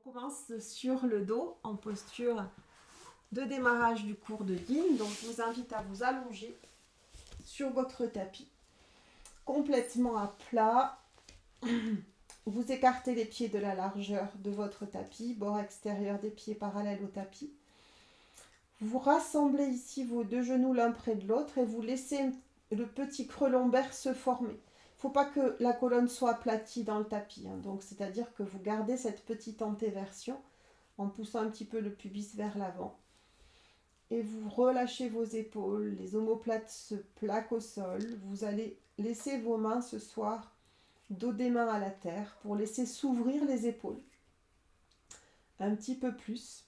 commence sur le dos en posture de démarrage du cours de Yin. Donc je vous invite à vous allonger sur votre tapis, complètement à plat. Vous écartez les pieds de la largeur de votre tapis, bord extérieur des pieds parallèles au tapis. Vous rassemblez ici vos deux genoux l'un près de l'autre et vous laissez le petit creux lombaire se former. Il ne faut pas que la colonne soit aplatie dans le tapis, donc c'est-à-dire que vous gardez cette petite antéversion en poussant un petit peu le pubis vers l'avant. Et vous relâchez vos épaules, les omoplates se plaquent au sol. Vous allez laisser vos mains ce soir dos des mains à la terre pour laisser s'ouvrir les épaules un petit peu plus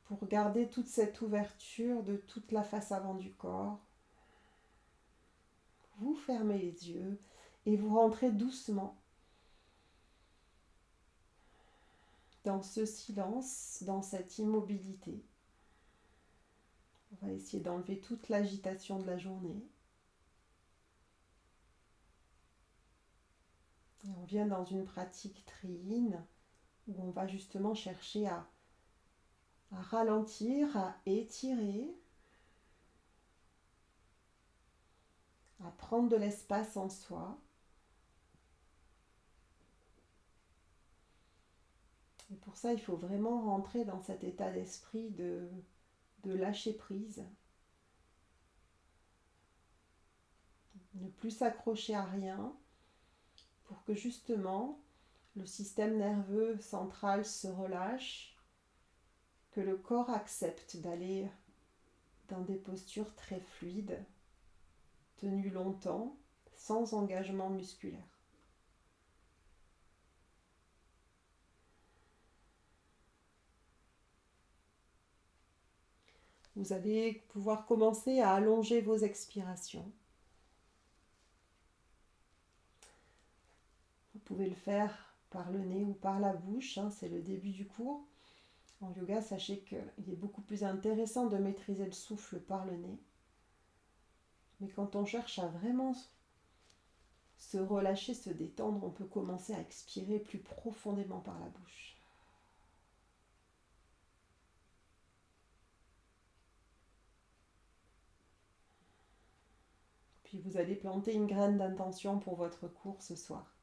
pour garder toute cette ouverture de toute la face avant du corps. Vous fermez les yeux et vous rentrez doucement dans ce silence, dans cette immobilité. On va essayer d'enlever toute l'agitation de la journée. Et on vient dans une pratique tri-yin où on va justement chercher à ralentir, à étirer, à prendre de l'espace en soi. Et pour ça, il faut vraiment rentrer dans cet état d'esprit de lâcher prise. Ne plus s'accrocher à rien pour que justement le système nerveux central se relâche, que le corps accepte d'aller dans des postures très fluides, tenues longtemps, sans engagement musculaire. Vous allez pouvoir commencer à allonger vos expirations. Vous pouvez le faire par le nez ou par la bouche, c'est le début du cours. En yoga, sachez qu'il est beaucoup plus intéressant de maîtriser le souffle par le nez. Mais quand on cherche à vraiment se relâcher, se détendre, on peut commencer à expirer plus profondément par la bouche. Puis vous allez planter une graine d'intention pour votre cours ce soir.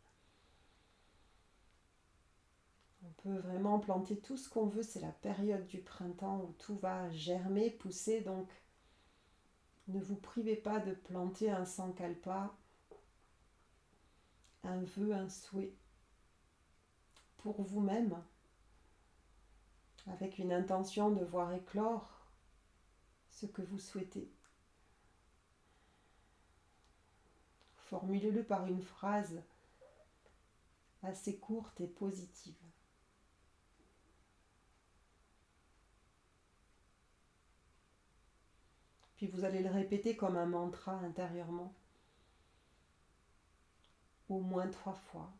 On peut vraiment planter tout ce qu'on veut, c'est la période du printemps où tout va germer, pousser, donc ne vous privez pas de planter un sankalpa, un vœu, un souhait pour vous-même, avec une intention de voir éclore ce que vous souhaitez. Formulez-le par une phrase assez courte et positive. Puis vous allez le répéter comme un mantra intérieurement, au moins 3 fois.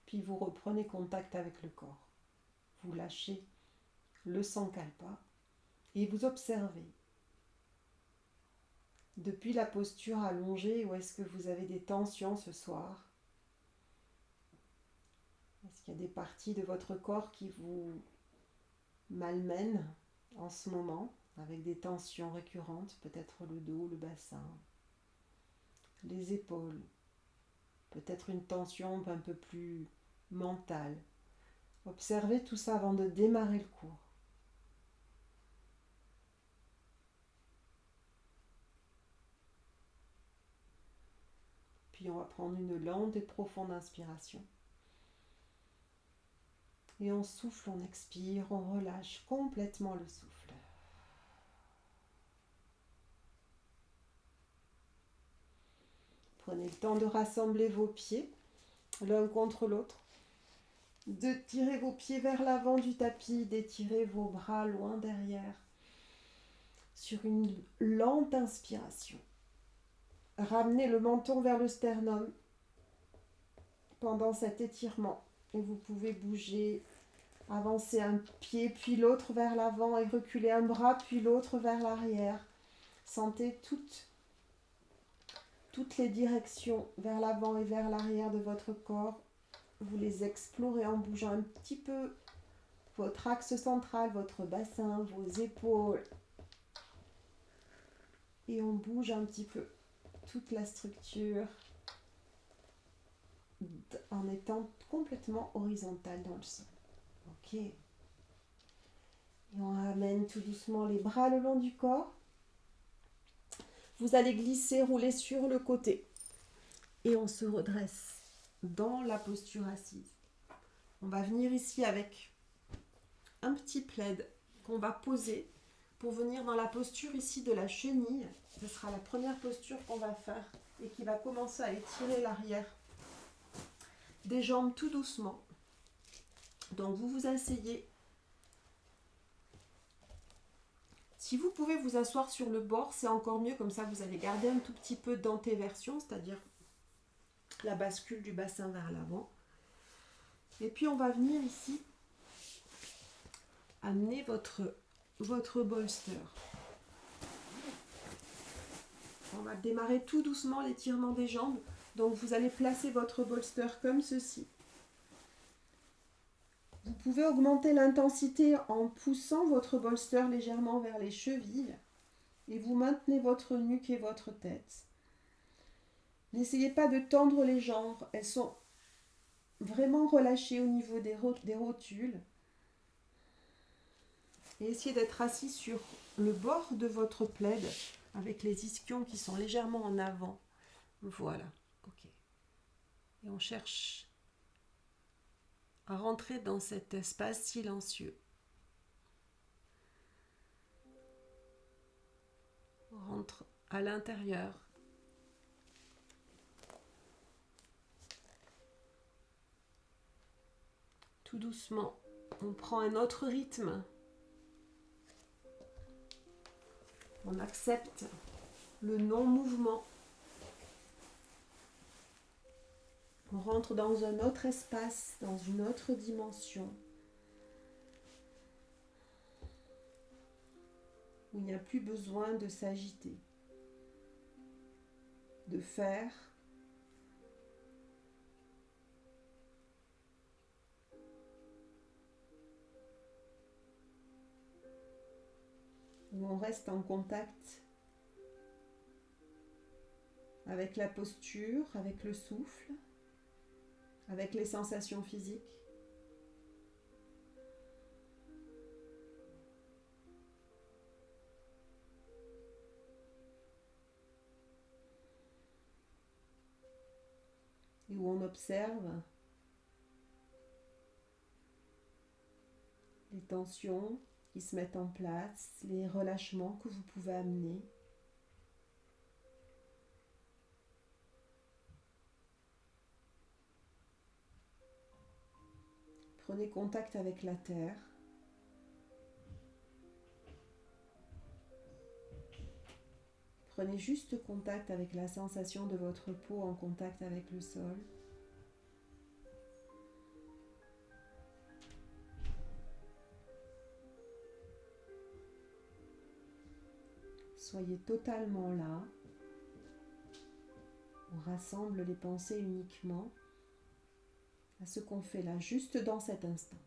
Puis vous reprenez contact avec le corps. Vous lâchez le sankalpa et vous observez. Depuis la posture allongée, où est-ce que vous avez des tensions ce soir? Est-ce qu'il y a des parties de votre corps qui vous malmènent en ce moment, avec des tensions récurrentes, peut-être le dos, le bassin, les épaules, peut-être une tension un peu plus mentale? Observez tout ça avant de démarrer le cours. Puis on va prendre une lente et profonde inspiration. Et on souffle, on expire, on relâche complètement le souffle. Prenez le temps de rassembler vos pieds l'un contre l'autre, de tirer vos pieds vers l'avant du tapis, d'étirer vos bras loin derrière. Sur une lente inspiration, ramenez le menton vers le sternum pendant cet étirement. Et vous pouvez bouger, avancer un pied, puis l'autre vers l'avant et reculer un bras, puis l'autre vers l'arrière. Sentez toutes les directions vers l'avant et vers l'arrière de votre corps. Vous les explorez en bougeant un petit peu votre axe central, votre bassin, vos épaules. Et on bouge un petit peu toute la structure en étant complètement horizontal dans le sol. Ok. Et on ramène tout doucement les bras le long du corps. Vous allez glisser, rouler sur le côté. Et on se redresse dans la posture assise. On va venir ici avec un petit plaid qu'on va poser pour venir dans la posture ici de la chenille. Ce sera la première posture qu'on va faire et qui va commencer à étirer l'arrière des jambes tout doucement. Donc vous vous asseyez. Si vous pouvez vous asseoir sur le bord, c'est encore mieux, comme ça vous allez garder un tout petit peu d'antéversion, c'est-à-dire la bascule du bassin vers l'avant. Et puis on va venir ici amener votre bolster. On va démarrer tout doucement l'étirement des jambes. Donc vous allez placer votre bolster comme ceci. Vous pouvez augmenter l'intensité en poussant votre bolster légèrement vers les chevilles et vous maintenez votre nuque et votre tête. N'essayez pas de tendre les jambes, elles sont vraiment relâchées au niveau des rotules. Et essayez d'être assis sur le bord de votre plaid avec les ischions qui sont légèrement en avant. Voilà. Ok. Et on cherche à rentrer dans cet espace silencieux. On rentre à l'intérieur. Tout doucement, on prend un autre rythme. On accepte le non-mouvement. On rentre dans un autre espace, dans une autre dimension, où il n'y a plus besoin de s'agiter, de faire, où on reste en contact avec la posture, avec le souffle, avec les sensations physiques. Et où on observe les tensions qui se mettent en place, les relâchements que vous pouvez amener. Prenez contact avec la terre. Prenez juste contact avec la sensation de votre peau en contact avec le sol. Soyez totalement là. On rassemble les pensées uniquement à ce qu'on fait là, juste dans cet instant.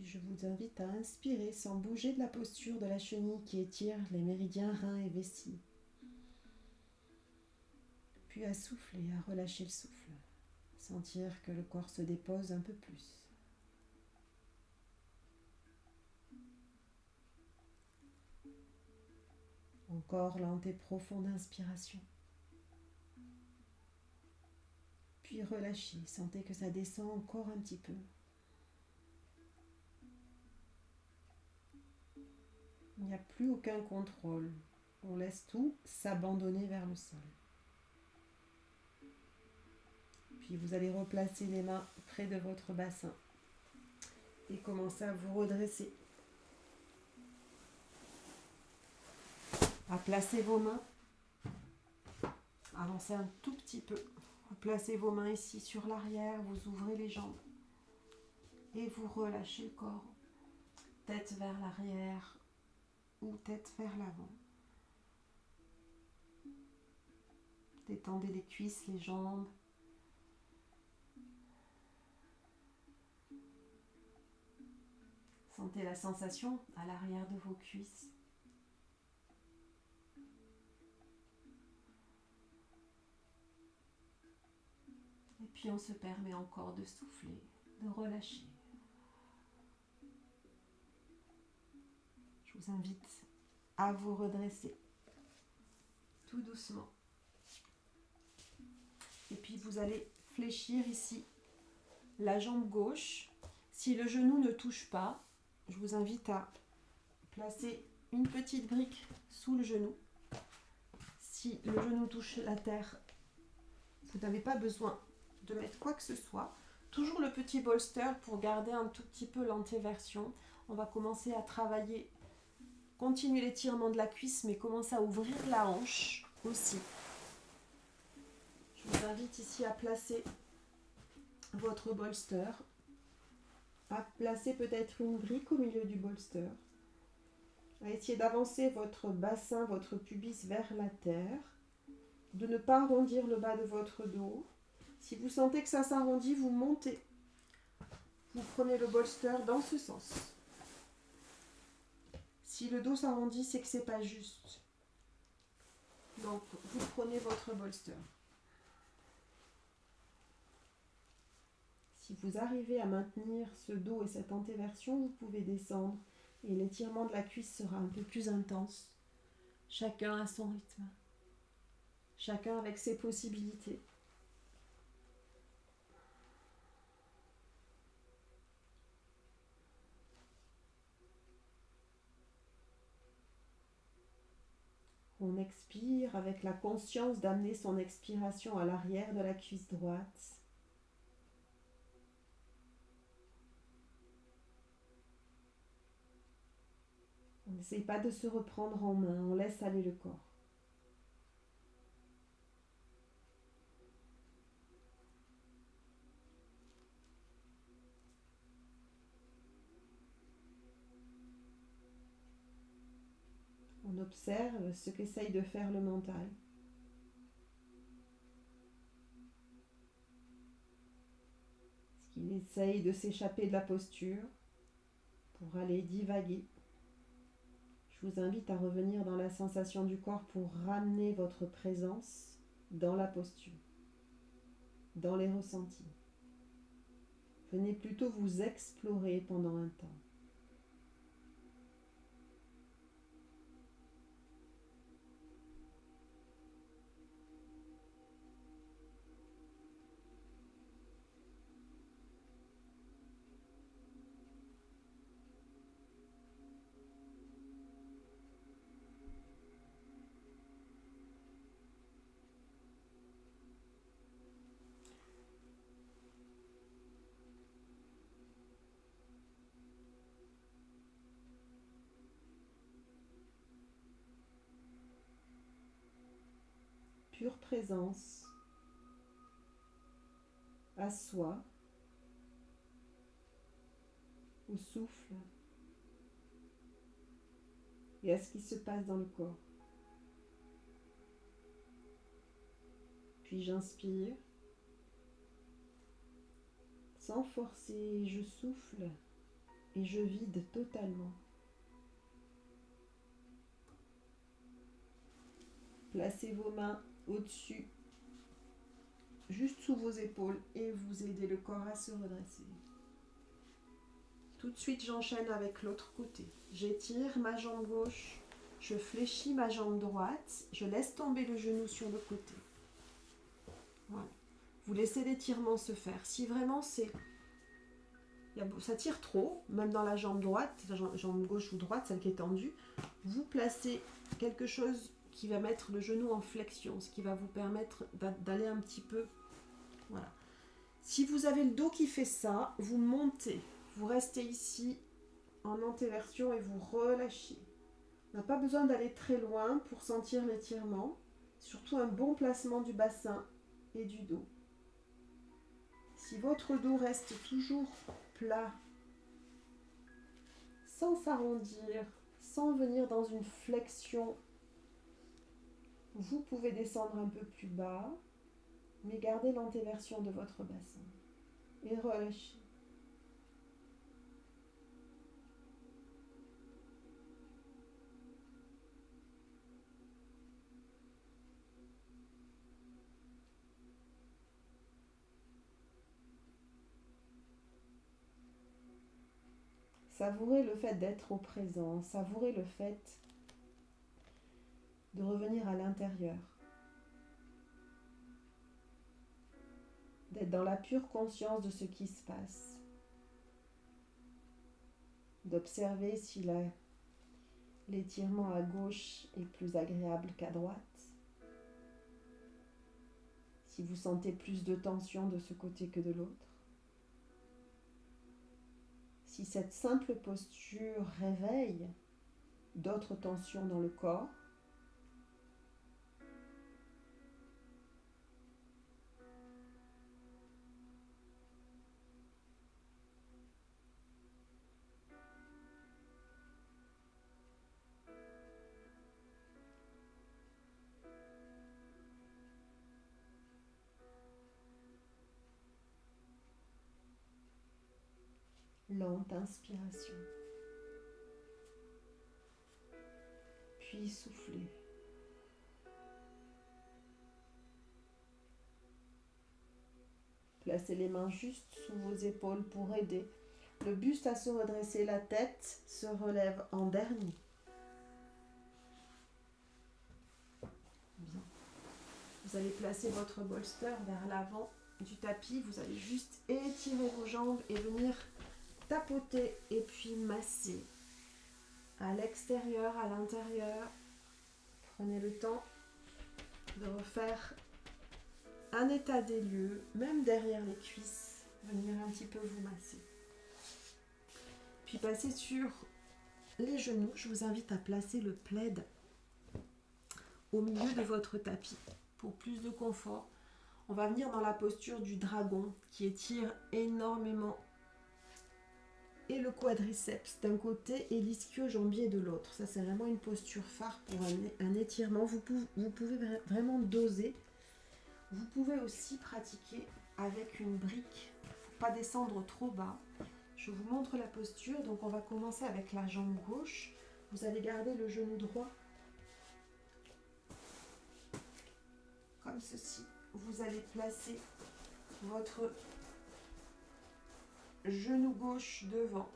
je vous invite à inspirer sans bouger de la posture de la chenille qui étire les méridiens reins et vessie. Puis à souffler, à relâcher le souffle. Sentir que le corps se dépose un peu plus. Encore lente et profonde inspiration. Puis relâchez, sentez que ça descend encore un petit peu. Il n'y a plus aucun contrôle. On laisse tout s'abandonner vers le sol. Puis vous allez replacer les mains près de votre bassin et commencer à vous redresser. À placer vos mains, avancez un tout petit peu. Vous placez vos mains ici sur l'arrière, vous ouvrez les jambes et vous relâchez le corps. Tête vers l'arrière ou tête vers l'avant. Détendez les cuisses, les jambes. Sentez la sensation à l'arrière de vos cuisses. Et puis on se permet encore de souffler, de relâcher. Je vous invite à vous redresser tout doucement. Et puis vous allez fléchir ici la jambe gauche. Si le genou ne touche pas, je vous invite à placer une petite brique sous le genou. Si le genou touche la terre, vous n'avez pas besoin de mettre quoi que ce soit. Toujours le petit bolster pour garder un tout petit peu l'antéversion. On va commencer à travailler, continuer l'étirement de la cuisse, mais commencer à ouvrir la hanche aussi. Je vous invite ici à placer votre bolster, à placer peut-être une brique au milieu du bolster, à essayer d'avancer votre bassin, votre pubis vers la terre, de ne pas arrondir le bas de votre dos. Si vous sentez que ça s'arrondit, vous montez. Vous prenez le bolster dans ce sens. Si le dos s'arrondit, c'est que c'est pas juste. Donc, vous prenez votre bolster. Si vous arrivez à maintenir ce dos et cette antéversion, vous pouvez descendre et l'étirement de la cuisse sera un peu plus intense. Chacun à son rythme. Chacun avec ses possibilités. On expire avec la conscience d'amener son expiration à l'arrière de la cuisse droite. On n'essaye pas de se reprendre en main, on laisse aller le corps. On observe ce qu'essaye de faire le mental. Est-ce qu'il essaye de s'échapper de la posture pour aller divaguer? Je vous invite à revenir dans la sensation du corps pour ramener votre présence dans la posture, dans les ressentis. Venez plutôt vous explorer pendant un temps. Pure présence à soi, au souffle et à ce qui se passe dans le corps. Puis j'inspire, sans forcer, je souffle et je vide totalement. Placez vos mains au-dessus, juste sous vos épaules et vous aidez le corps à se redresser. Tout de suite, j'enchaîne avec l'autre côté. J'étire ma jambe gauche, je fléchis ma jambe droite, je laisse tomber le genou sur le côté. Voilà. Vous laissez l'étirement se faire. Si vraiment ça tire trop, même dans la jambe droite, la jambe gauche ou droite, celle qui est tendue, vous placez quelque chose qui va mettre le genou en flexion, ce qui va vous permettre d'aller un petit peu. Voilà. Si vous avez le dos qui fait ça, vous montez, vous restez ici en antéversion et vous relâchez. On n'a pas besoin d'aller très loin pour sentir l'étirement, surtout un bon placement du bassin et du dos. Si votre dos reste toujours plat, sans s'arrondir, sans venir dans une flexion, vous pouvez descendre un peu plus bas, mais gardez l'antéversion de votre bassin et relâchez. Savourez le fait d'être au présent, savourez le fait de revenir à l'intérieur, d'être dans la pure conscience de ce qui se passe, d'observer si l'étirement à gauche est plus agréable qu'à droite, si vous sentez plus de tension de ce côté que de l'autre. Si cette simple posture réveille d'autres tensions dans le corps, lente inspiration, puis soufflez. Placez les mains juste sous vos épaules pour aider le buste à se redresser, la tête se relève en dernier. Bien. Vous allez placer votre bolster vers l'avant du tapis, vous allez juste étirer vos jambes et venir tapoter et puis masser à l'extérieur, à l'intérieur. Prenez le temps de refaire un état des lieux, même derrière les cuisses, venir un petit peu vous masser. Puis passez sur les genoux, je vous invite à placer le plaid au milieu de votre tapis pour plus de confort. On va venir dans la posture du dragon qui étire énormément et le quadriceps d'un côté et l'ischio-jambier de l'autre. Ça, c'est vraiment une posture phare pour un étirement. Vous pouvez vraiment doser. Vous pouvez aussi pratiquer avec une brique pour ne pas descendre trop bas. Je vous montre la posture. Donc, on va commencer avec la jambe gauche. Vous allez garder le genou droit comme ceci. Vous allez placer votre genou gauche devant.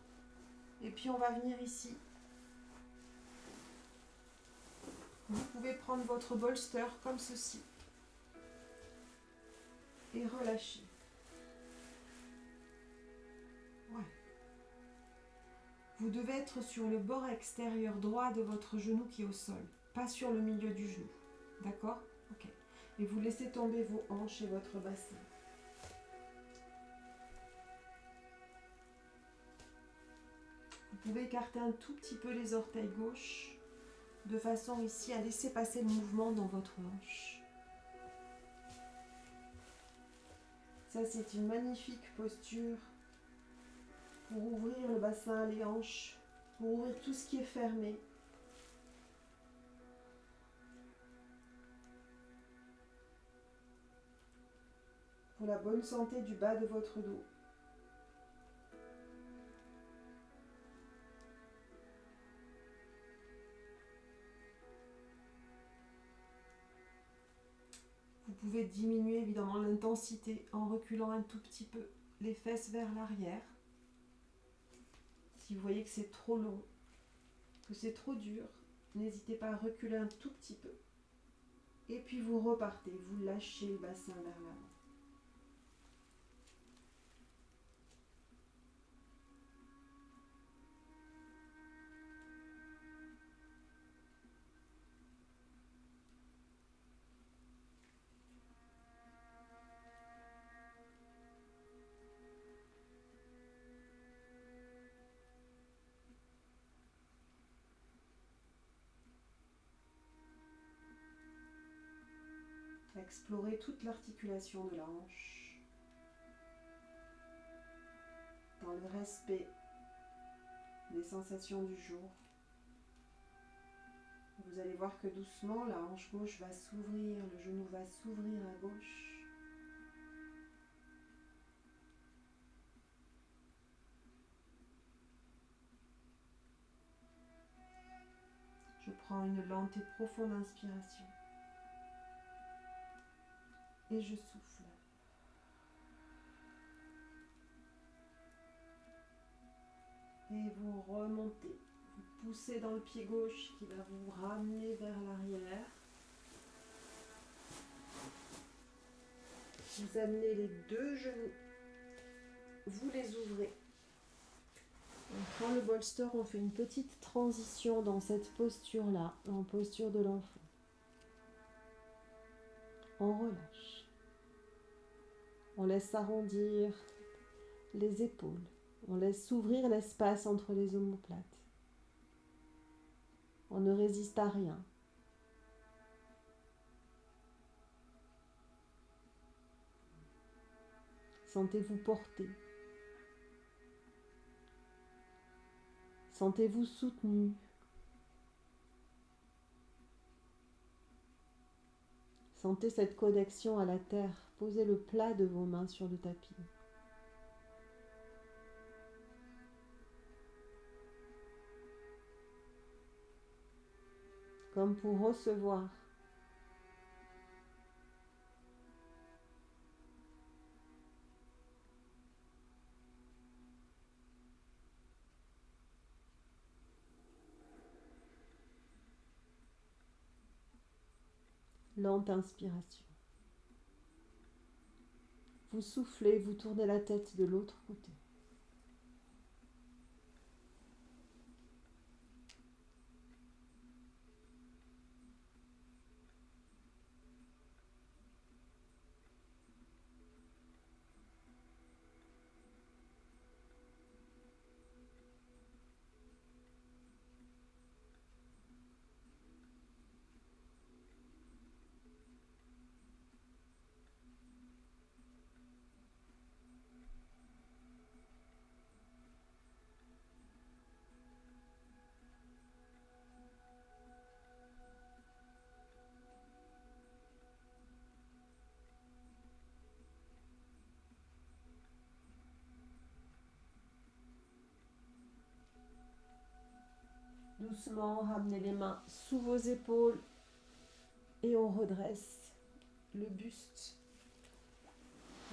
Et puis on va venir ici. Vous pouvez prendre votre bolster comme ceci. Et relâcher. Ouais. Vous devez être sur le bord extérieur droit de votre genou qui est au sol. Pas sur le milieu du genou. D'accord? Ok. Et vous laissez tomber vos hanches et votre bassin. Vous pouvez écarter un tout petit peu les orteils gauches, de façon ici à laisser passer le mouvement dans votre hanche. Ça, c'est une magnifique posture pour ouvrir le bassin, les hanches, pour ouvrir tout ce qui est fermé. Pour la bonne santé du bas de votre dos. pouvez diminuer évidemment l'intensité en reculant un tout petit peu les fesses vers l'arrière. Si vous voyez que c'est trop long, que c'est trop dur, n'hésitez pas à reculer un tout petit peu. Et puis vous repartez, vous lâchez le bassin vers l'avant. Explorez toute l'articulation de la hanche dans le respect des sensations du jour. Vous allez voir que doucement, la hanche gauche va s'ouvrir, le genou va s'ouvrir à gauche. Je prends une lente et profonde inspiration. Et je souffle. Et vous remontez. Vous poussez dans le pied gauche qui va vous ramener vers l'arrière. Vous amenez les deux genoux. Vous les ouvrez. On prend le bolster, on fait une petite transition dans cette posture-là, en posture de l'enfant. On relâche. On laisse s'arrondir les épaules. On laisse s'ouvrir l'espace entre les omoplates. On ne résiste à rien. Sentez-vous porté. Sentez-vous soutenu. Sentez cette connexion à la terre. Posez le plat de vos mains sur le tapis. Comme pour recevoir. Lente inspiration. Vous soufflez, vous tournez la tête de l'autre côté. Doucement, ramenez les mains sous vos épaules et on redresse le buste.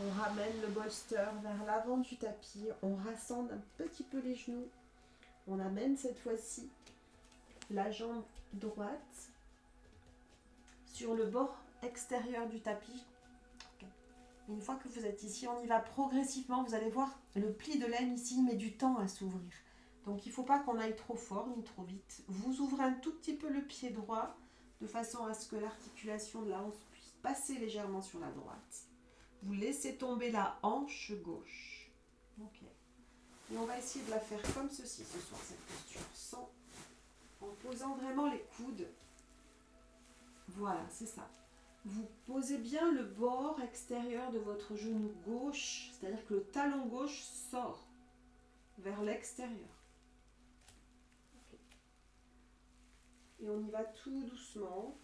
On ramène le bolster vers l'avant du tapis, on rassemble un petit peu les genoux. On amène cette fois-ci la jambe droite sur le bord extérieur du tapis. Une fois que vous êtes ici, on y va progressivement. Vous allez voir, le pli de laine ici met du temps à s'ouvrir. Donc il ne faut pas qu'on aille trop fort ni trop vite. Vous ouvrez un tout petit peu le pied droit de façon à ce que l'articulation de la hanche puisse passer légèrement sur la droite. Vous laissez tomber la hanche gauche. Ok. Et on va essayer de la faire comme ceci ce soir, cette posture, en posant vraiment les coudes. Voilà, c'est ça. Vous posez bien le bord extérieur de votre genou gauche, c'est-à-dire que le talon gauche sort vers l'extérieur. Okay. Et on y va tout doucement.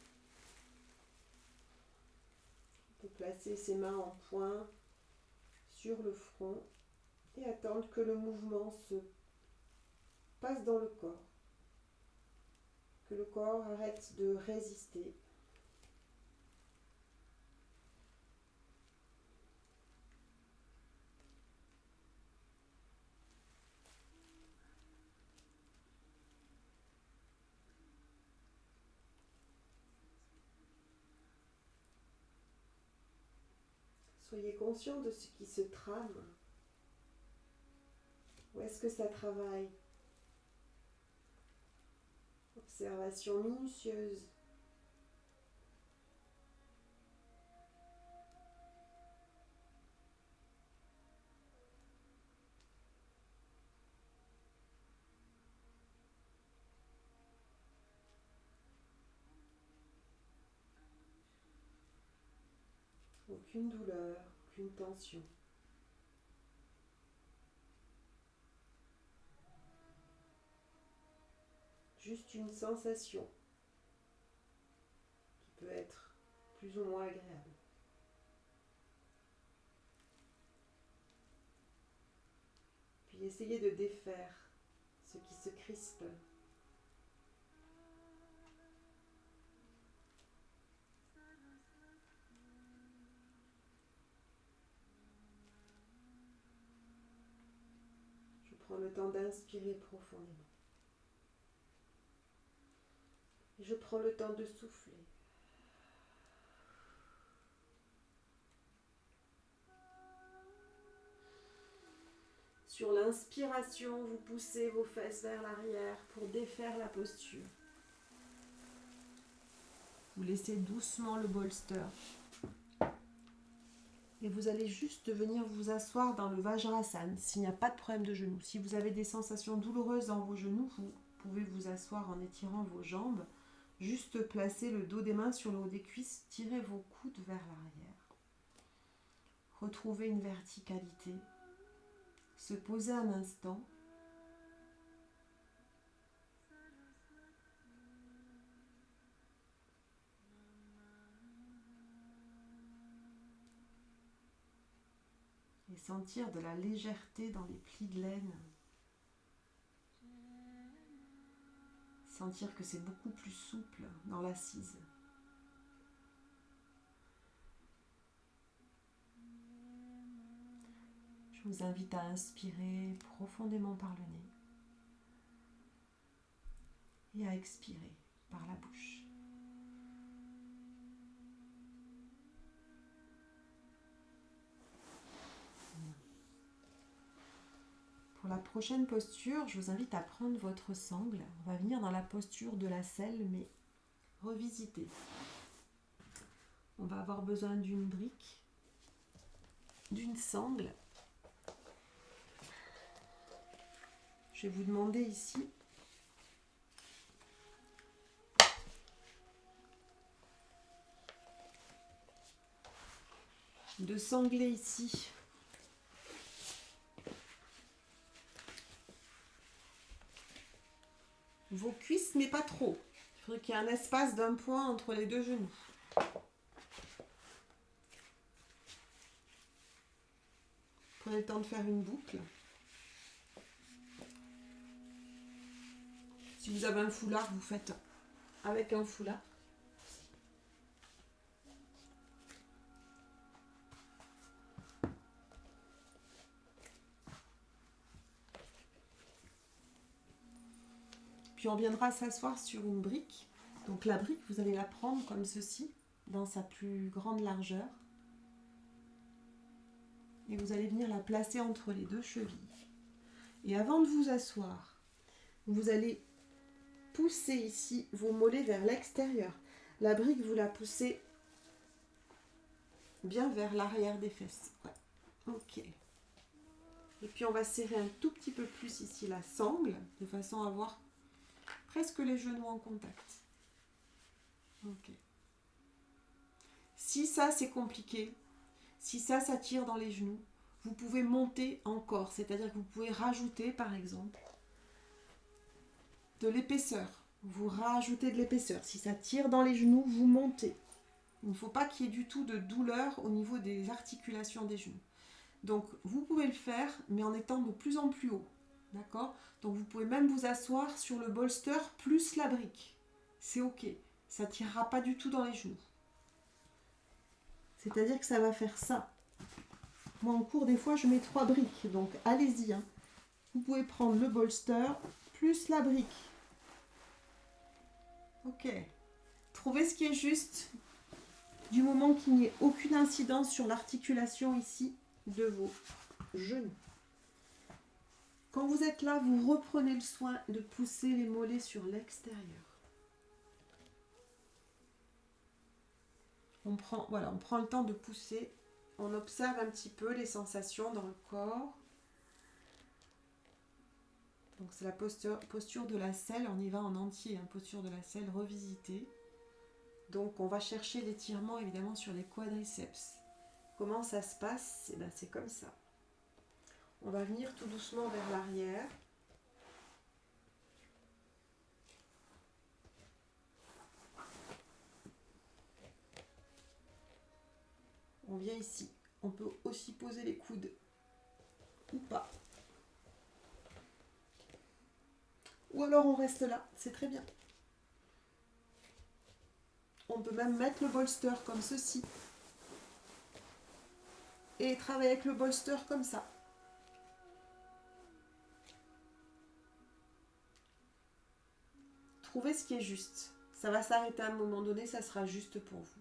On peut placer ses mains en poing sur le front et attendre que le mouvement se passe dans le corps. Que le corps arrête de résister. Soyez conscient de ce qui se trame. Où est-ce que ça travaille? Observation minutieuse. Aucune douleur, aucune tension. Juste une sensation qui peut être plus ou moins agréable. Puis essayez de défaire ce qui se crispe. Je prends le temps d'inspirer profondément. Et je prends le temps de souffler. Sur l'inspiration, vous poussez vos fesses vers l'arrière pour défaire la posture. Vous laissez doucement le bolster. Et vous allez juste venir vous asseoir dans le Vajrasana s'il n'y a pas de problème de genou. Si vous avez des sensations douloureuses dans vos genoux, vous pouvez vous asseoir en étirant vos jambes. Juste placer le dos des mains sur le haut des cuisses, tirez vos coudes vers l'arrière. Retrouvez une verticalité. Se poser un instant. Et sentir de la légèreté dans les plis de laine. Sentir que c'est beaucoup plus souple dans l'assise. Je vous invite à inspirer profondément par le nez et à expirer par la bouche. Pour la prochaine posture, je vous invite à prendre votre sangle. On va venir dans la posture de la selle, mais revisitée. On va avoir besoin d'une brique, d'une sangle. Je vais vous demander ici de sangler ici vos cuisses, mais pas trop. Il faudrait qu'il y ait un espace d'un point entre les deux genoux. Prenez le temps de faire une boucle. Si vous avez un foulard, vous faites avec un foulard. Puis on viendra s'asseoir sur une brique. Donc la brique, vous allez la prendre comme ceci, dans sa plus grande largeur. Et vous allez venir la placer entre les deux chevilles. Et avant de vous asseoir, vous allez pousser ici vos mollets vers l'extérieur. La brique, vous la poussez bien vers l'arrière des fesses. Ouais. Ok. Et puis on va serrer un tout petit peu plus ici la sangle, de façon à avoir presque les genoux en contact. Ok. Si ça c'est compliqué, si ça tire dans les genoux, vous pouvez monter encore, c'est-à-dire que vous pouvez rajouter par exemple de l'épaisseur. Vous rajoutez de l'épaisseur. Si ça tire dans les genoux, vous montez. Il ne faut pas qu'il y ait du tout de douleur au niveau des articulations des genoux. Donc vous pouvez le faire, mais en étant de plus en plus haut. D'accord ? Donc vous pouvez même vous asseoir sur le bolster plus la brique. C'est ok. Ça ne tirera pas du tout dans les genoux. C'est-à-dire que ça va faire ça. Moi en cours, des fois, je mets 3 briques. Donc allez-y. Hein. Vous pouvez prendre le bolster plus la brique. Ok. Trouvez ce qui est juste. du moment qu'il n'y ait aucune incidence sur l'articulation ici de vos genoux. Quand vous êtes là, vous reprenez le soin de pousser les mollets sur l'extérieur. On prend le temps de pousser. On observe un petit peu les sensations dans le corps. Donc c'est la posture de la selle. On y va en entier, hein, posture de la selle revisitée. Donc on va chercher l'étirement évidemment sur les quadriceps. Comment ça se passe? C'est comme ça. On va venir tout doucement vers l'arrière. On vient ici. On peut aussi poser les coudes ou pas. Ou alors on reste là, c'est très bien. On peut même mettre le bolster comme ceci. Et travailler avec le bolster comme ça. Trouvez ce qui est juste. Ça va s'arrêter à un moment donné, ça sera juste pour vous.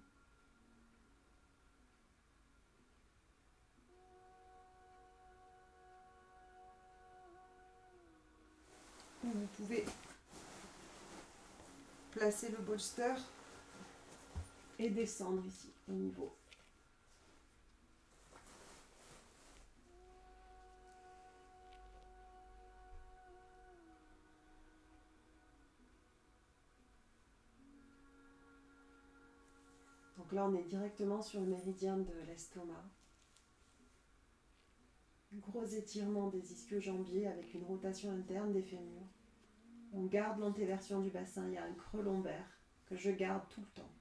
Vous pouvez placer le bolster et descendre ici au niveau. Donc là, on est directement sur le méridien de l'estomac. Gros étirement des ischio-jambiers avec une rotation interne des fémurs. On garde l'antéversion du bassin, il y a un creux lombaire que je garde tout le temps.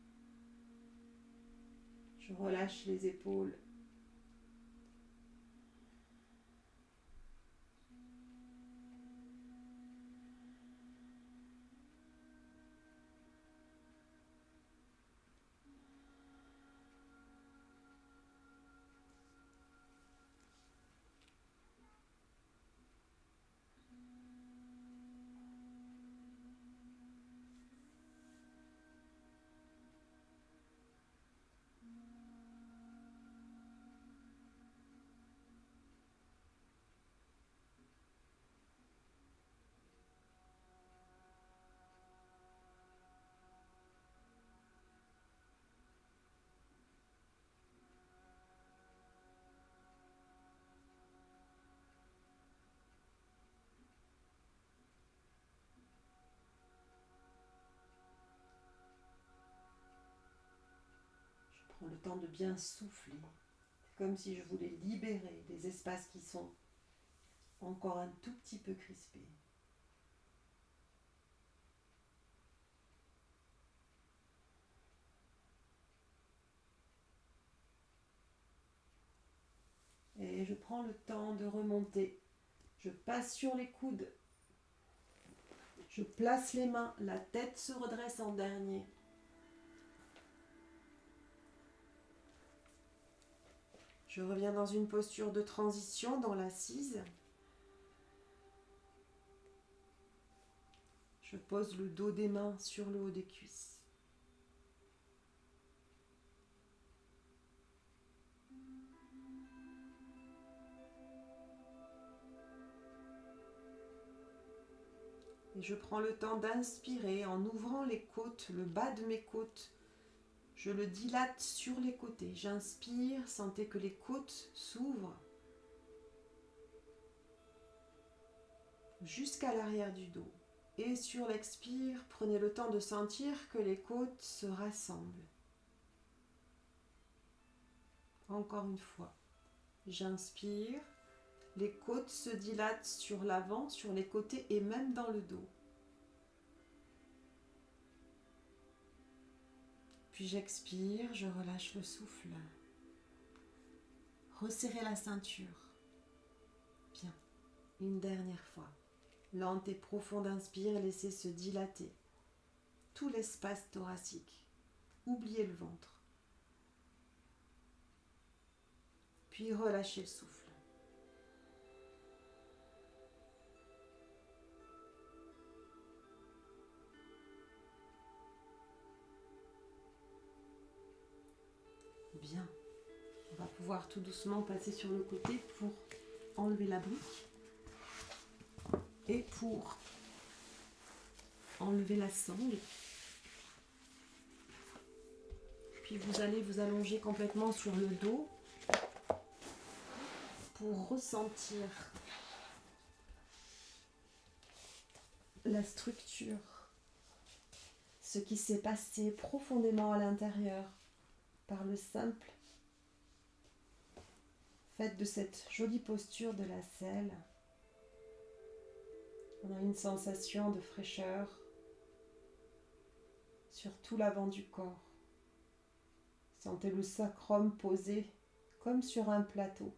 Je relâche les épaules. Je prends le temps de bien souffler. C'est comme si je voulais libérer des espaces qui sont encore un tout petit peu crispés. Et je prends le temps de remonter. Je passe sur les coudes. Je place les mains. La tête se redresse en dernier. Je reviens dans une posture de transition dans l'assise. Je pose le dos des mains sur le haut des cuisses. Et je prends le temps d'inspirer en ouvrant les côtes, le bas de mes côtes. Je le dilate sur les côtés. J'inspire, sentez que les côtes s'ouvrent jusqu'à l'arrière du dos. Et sur l'expire, prenez le temps de sentir que les côtes se rassemblent. Encore une fois, j'inspire, les côtes se dilatent sur l'avant, sur les côtés et même dans le dos. Puis j'expire, je relâche le souffle. Resserrez la ceinture. Bien, une dernière fois. Lente et profonde inspire, laissez se dilater tout l'espace thoracique. Oubliez le ventre. Puis relâchez le souffle. Bien. On va pouvoir tout doucement passer sur le côté pour enlever la brique et pour enlever la sangle. Puis vous allez vous allonger complètement sur le dos pour ressentir la structure, ce qui s'est passé profondément à l'intérieur par le simple fait de cette jolie posture de la selle. On a une sensation de fraîcheur sur tout l'avant du corps. Sentez le sacrum posé comme sur un plateau.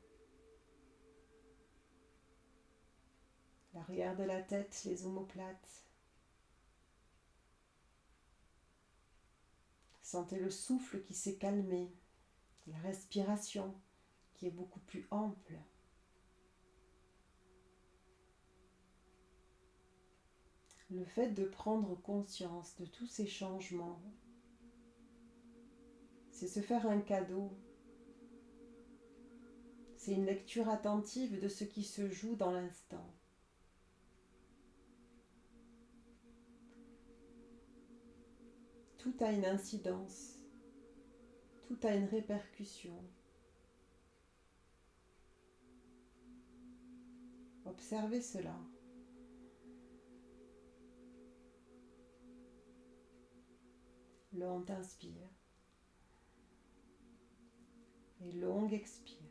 L'arrière de la tête, les omoplates. Sentez le souffle qui s'est calmé, la respiration qui est beaucoup plus ample. Le fait de prendre conscience de tous ces changements, c'est se faire un cadeau. C'est une lecture attentive de ce qui se joue dans l'instant. Tout a une incidence, tout a une répercussion. Observez cela. Long inspire et longue expire.